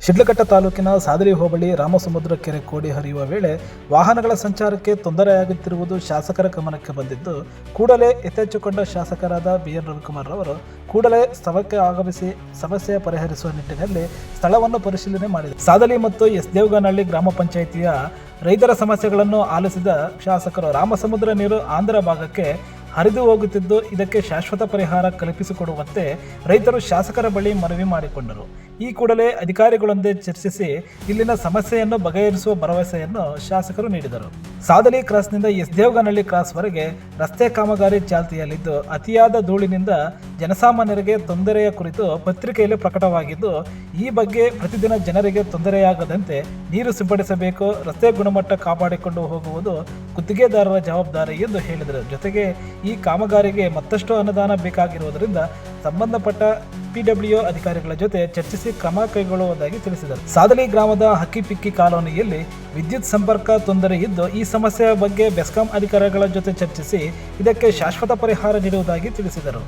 ಶಿಡ್ಲಘಟ್ಟ ತಾಲೂಕಿನ ಸಾದರಿ ಹೋಬಳಿ ರಾಮಸಮುದ್ರ ಕೆರೆ ಕೋಡಿ ಹರಿಯುವ ವೇಳೆ ವಾಹನಗಳ ಸಂಚಾರಕ್ಕೆ ತೊಂದರೆಯಾಗುತ್ತಿರುವುದು ಶಾಸಕರ ಗಮನಕ್ಕೆ ಬಂದಿದ್ದು, ಕೂಡಲೇ ಎಚ್ಚೆತ್ತುಕೊಂಡ ಶಾಸಕರಾದ ಬಿಎನ್ ರವಿಕುಮಾರ್ ಅವರು ಕೂಡಲೇ ಸ್ಥಳಕ್ಕೆ ಆಗಮಿಸಿ ಸಮಸ್ಯೆ ಪರಿಹರಿಸುವ ನಿಟ್ಟಿನಲ್ಲಿ ಸ್ಥಳವನ್ನು ಪರಿಶೀಲನೆ ಮಾಡಿದರು. ಸಾದಲಿ ಮತ್ತು ಎಸ್ ದೇವಗನಹಳ್ಳಿ ಗ್ರಾಮ ಪಂಚಾಯಿತಿಯ ರೈತರ ಸಮಸ್ಯೆಗಳನ್ನು ಆಲಿಸಿದ ಶಾಸಕರು ರಾಮಸಮುದ್ರ ನೀರು ಆಂಧ್ರ ಭಾಗಕ್ಕೆ ಹರಿದು ಹೋಗುತ್ತಿದ್ದು, ಇದಕ್ಕೆ ಶಾಶ್ವತ ಪರಿಹಾರ ಕಲ್ಪಿಸಿಕೊಡುವಂತೆ ರೈತರು ಶಾಸಕರ ಬಳಿ ಮನವಿ ಮಾಡಿಕೊಂಡರು. ಈ ಕೂಡಲೇ ಅಧಿಕಾರಿಗಳೊಂದಿಗೆ ಚರ್ಚಿಸಿ ಇಲ್ಲಿನ ಸಮಸ್ಯೆಯನ್ನು ಬಗೆಹರಿಸುವ ಭರವಸೆಯನ್ನು ಶಾಸಕರು ನೀಡಿದರು. ಸಾದಲಿ ಕ್ರಾಸ್ನಿಂದ ಎಸ್ ದೇವಗನಹಳ್ಳಿ ಕ್ರಾಸ್ವರೆಗೆ ರಸ್ತೆ ಕಾಮಗಾರಿ ಚಾಲ್ತಿಯಲ್ಲಿದ್ದು, ಅತಿಯಾದ ಧೂಳಿನಿಂದ ಜನಸಾಮಾನ್ಯರಿಗೆ ತೊಂದರೆಯ ಕುರಿತು ಪತ್ರಿಕೆಯಲ್ಲಿ ಪ್ರಕಟವಾಗಿದ್ದು, ಈ ಬಗ್ಗೆ ಪ್ರತಿದಿನ ಜನರಿಗೆ ತೊಂದರೆಯಾಗದಂತೆ ನೀರು ಸಿಂಪಡಿಸಬೇಕು, ರಸ್ತೆ ಗುಣಮಟ್ಟ ಕಾಪಾಡಿಕೊಂಡು ಹೋಗುವುದು ಗುತ್ತಿಗೆದಾರರ ಜವಾಬ್ದಾರಿ ಎಂದು ಹೇಳಿದರು. ಜೊತೆಗೆ ಈ ಕಾಮಗಾರಿಗೆ ಮತ್ತಷ್ಟು ಅನುದಾನ ಬೇಕಾಗಿರುವುದರಿಂದ ಸಂಬಂಧಪಟ್ಟ PWO ಅಧಿಕಾರಿಗಳ ಜೊತೆ ಚರ್ಚಿಸಿ ಕ್ರಮ ಕೈಗೊಳ್ಳುವುದಾಗಿ ತಿಳಿಸಿದರು. ಸಾದಲಿ ಗ್ರಾಮದ ಹಕ್ಕಿಪಿಕ್ಕಿ ಕಾಲೋನಿಯಲ್ಲಿ ವಿದ್ಯುತ್ ಸಂಪರ್ಕ ತೊಂದರೆ ಇದ್ದು, ಈ ಸಮಸ್ಯೆಯ ಬಗ್ಗೆ ಬೆಸ್ಕಾಂ ಅಧಿಕಾರಿಗಳ ಜೊತೆ ಚರ್ಚಿಸಿ ಇದಕ್ಕೆ ಶಾಶ್ವತ ಪರಿಹಾರ ನೀಡುವುದಾಗಿ ತಿಳಿಸಿದರು.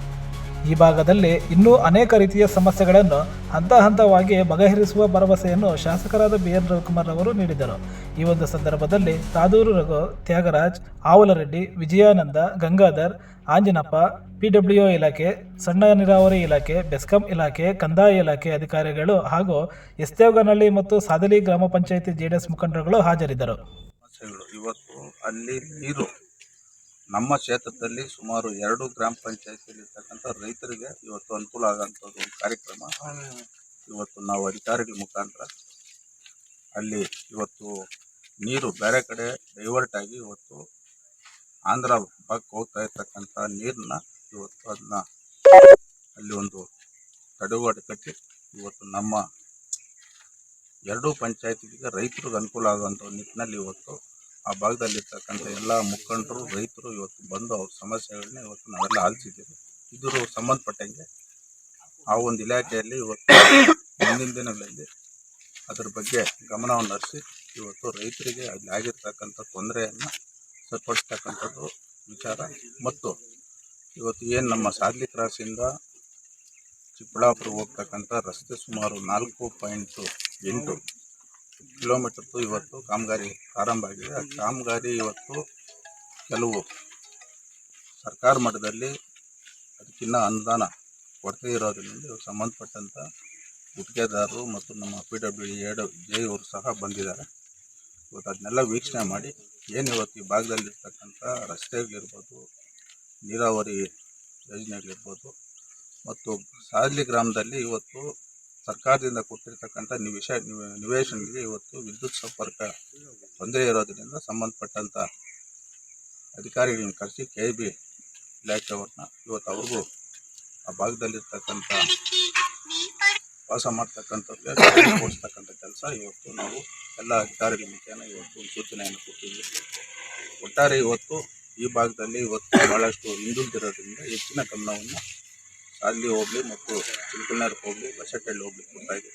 ಈ ಭಾಗದಲ್ಲಿ ಇನ್ನೂ ಅನೇಕ ರೀತಿಯ ಸಮಸ್ಯೆಗಳನ್ನು ಹಂತ ಹಂತವಾಗಿ ಬಗೆಹರಿಸುವ ಭರವಸೆಯನ್ನು ಶಾಸಕರಾದ ಬಿಎನ್ ರವಿಕುಮಾರ್ ಅವರು ನೀಡಿದರು. ಈ ಒಂದು ಸಂದರ್ಭದಲ್ಲಿ ತಾದೂರು ರಘು, ತ್ಯಾಗರಾಜ್, ಆವಲರೆಡ್ಡಿ, ವಿಜಯಾನಂದ, ಗಂಗಾಧರ್, ಆಂಜನಪ್ಪ, PWO ಇಲಾಖೆ, ಸಣ್ಣ ನೀರಾವರಿ ಇಲಾಖೆ, ಬೆಸ್ಕಾಂ ಇಲಾಖೆ, ಕಂದಾಯ ಇಲಾಖೆ ಅಧಿಕಾರಿಗಳು ಹಾಗೂ ಎಸ್ ದೇವಗನಹಳ್ಳಿ ಮತ್ತು ಸಾದಲಿ ಗ್ರಾಮ ಪಂಚಾಯಿತಿ JDS ಮುಖಂಡರುಗಳು ಹಾಜರಿದ್ದರು. ಇವತ್ತು ಅಲ್ಲಿ ನೀರು ನಮ್ಮ ಕ್ಷೇತ್ರದಲ್ಲಿ ಸುಮಾರು 2 ಗ್ರಾಮ ಪಂಚಾಯತಿಯಲ್ಲಿ ಇರ್ತಕ್ಕಂಥ ರೈತರಿಗೆ ಇವತ್ತು ಅನುಕೂಲ ಆಗೋಂಥದ್ದು ಒಂದು ಕಾರ್ಯಕ್ರಮ ಇವತ್ತು ನಾವು ಅಧಿಕಾರಿಗಳ ಮುಖಾಂತರ ಅಲ್ಲಿ ಇವತ್ತು ನೀರು ಬೇರೆ ಕಡೆ ಡೈವರ್ಟ್ ಆಗಿ ಇವತ್ತು ಆಂಧ್ರ ಭಾಗಕ್ಕೆ ಹೋಗ್ತಾ ಇರ್ತಕ್ಕಂಥ ನೀರನ್ನ ಇವತ್ತು ಅದನ್ನ ಅಲ್ಲಿ ಒಂದು ತಡೆಗೋಡೆ ಕಟ್ಟಿ ಇವತ್ತು ನಮ್ಮ 2 ಪಂಚಾಯತಿಗೆ ರೈತರಿಗೆ ಅನುಕೂಲ ಆಗುವಂಥ ನಿಟ್ಟಿನಲ್ಲಿ ಇವತ್ತು ಆ ಭಾಗದಲ್ಲಿರ್ತಕ್ಕಂಥ ಎಲ್ಲ ಮುಖಂಡರು ರೈತರು ಇವತ್ತು ಬಂದು ಅವ್ರ ಸಮಸ್ಯೆಗಳನ್ನ ಇವತ್ತು ನಾವೆಲ್ಲ ಆಲಿಸಿದ್ದೀವಿ. ಇದ್ರ ಸಂಬಂಧಪಟ್ಟಂಗೆ ಆ ಒಂದು ಇಲಾಖೆಯಲ್ಲಿ ಇವತ್ತು ಮುಂದಿನ ದಿನಗಳಲ್ಲಿ ಅದರ ಬಗ್ಗೆ ಗಮನವನ್ನು ಹರಿಸಿ ಇವತ್ತು ರೈತರಿಗೆ ಅಲ್ಲಿ ಆಗಿರ್ತಕ್ಕಂಥ ತೊಂದರೆಯನ್ನು ಸರಿಪಡಿಸ್ತಕ್ಕಂಥದ್ದು ವಿಚಾರ. ಮತ್ತು ಇವತ್ತು ಏನು ನಮ್ಮ ಸಾದಲಿ ಕ್ರಾಸಿಂದ ಚಿಕ್ಕಬಳ್ಳಾಪುರ ಹೋಗ್ತಕ್ಕಂಥ ರಸ್ತೆ ಸುಮಾರು 4.8 ಕಿಲೋಮೀಟರ್ದು ಇವತ್ತು ಕಾಮಗಾರಿ ಪ್ರಾರಂಭ ಆಗಿದೆ. ಆ ಕಾಮಗಾರಿ ಇವತ್ತು ಕೆಲವು ಸರ್ಕಾರ ಮಟ್ಟದಲ್ಲಿ ಅದಕ್ಕಿನ್ನ ಅನುದಾನ ಕೊರತೆ ಇರೋದ್ರಿಂದ ಸಂಬಂಧಪಟ್ಟಂಥ ಗುತ್ತಿಗೆದಾರರು ಮತ್ತು ನಮ್ಮ PWO ಅವರು ಸಹ ಬಂದಿದ್ದಾರೆ. ಇವತ್ತು ಅದನ್ನೆಲ್ಲ ವೀಕ್ಷಣೆ ಮಾಡಿ ಏನು ಇವತ್ತು ಈ ಭಾಗದಲ್ಲಿರ್ತಕ್ಕಂಥ ರಸ್ತೆಗಳಿರ್ಬೋದು, ನೀರಾವರಿ ಯೋಜನೆಗಳಿರ್ಬೋದು ಮತ್ತು ಸಾದಲಿ ಗ್ರಾಮದಲ್ಲಿ ಇವತ್ತು ಸರ್ಕಾರದಿಂದ ಕೊಟ್ಟಿರ್ತಕ್ಕಂಥ ನಿವೇಶನಗಳಿಗೆ ಇವತ್ತು ವಿದ್ಯುತ್ ಸಂಪರ್ಕ ತೊಂದರೆ ಇರೋದರಿಂದ ಸಂಬಂಧಪಟ್ಟಂಥ ಅಧಿಕಾರಿಗಳನ್ನ ಕರೆಸಿ KIB ಇಲಾಖೆಯವ್ರನ್ನ ಇವತ್ತು ಅವ್ರಿಗೂ ಆ ಭಾಗದಲ್ಲಿರ್ತಕ್ಕಂಥ ವಾಸ ಮಾಡ್ತಕ್ಕಂಥವ್ರಿಗೆ ಕೊಡಿಸ್ತಕ್ಕಂಥ ಕೆಲಸ ಇವತ್ತು ನಾವು ಎಲ್ಲ ಅಧಿಕಾರಿಗಳ ಮುಖೇನ ಇವತ್ತು ಸೂಚನೆಯನ್ನು ಕೊಟ್ಟಿದ್ದೀವಿ. ಒಟ್ಟಾರೆ ಇವತ್ತು ಈ ಭಾಗದಲ್ಲಿ ಇವತ್ತು ಭಾಳಷ್ಟು ಹಿಂದುಳಿದಿರೋದ್ರಿಂದ ಹೆಚ್ಚಿನ ಗಮನವನ್ನು ಸಾದಲಿ ಹೋಬಳಿ ಮತ್ತು ಚಿಲ್ಕಲ್ನರ್ ಹೋಬಳಿ, ಬಸಟಹಳ್ಳಿ ಹೋಬಳಿ ಕೊಡ್ತಾ ಇದೆ.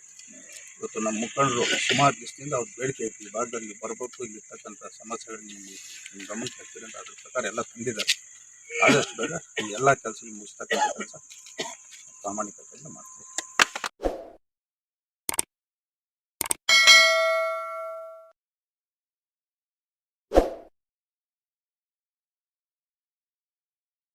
ಇವತ್ತು ನಮ್ಮ ಮುಖಂಡರು ಸುಮಾರು ದಿವಸದಿಂದ ಅವ್ರ ಬೇಡಿಕೆ ಐತಿ, ಈ ಭಾಗದಲ್ಲಿ ಬರಬೇಕು, ಇಲ್ಲಿರ್ತಕ್ಕಂಥ ಸಮಸ್ಯೆಗಳನ್ನ ನಿಮ್ಮ ಗಮನಕ್ಕೆ ತರ್ತೀರಿ ಅಂತ ಅದ್ರ ಪ್ರಕಾರ ಎಲ್ಲ ತಂದಿದ್ದಾರೆ. ಆದಷ್ಟು ಬೇಗ ಈ ಎಲ್ಲ ಕೆಲಸ ಮುಗಿಸ್ತಕ್ಕಂಥ ಕೆಲಸ ಪ್ರಾಮಾಣಿಕತೆಯಿಂದ ಮಾಡ್ತೀವಿ.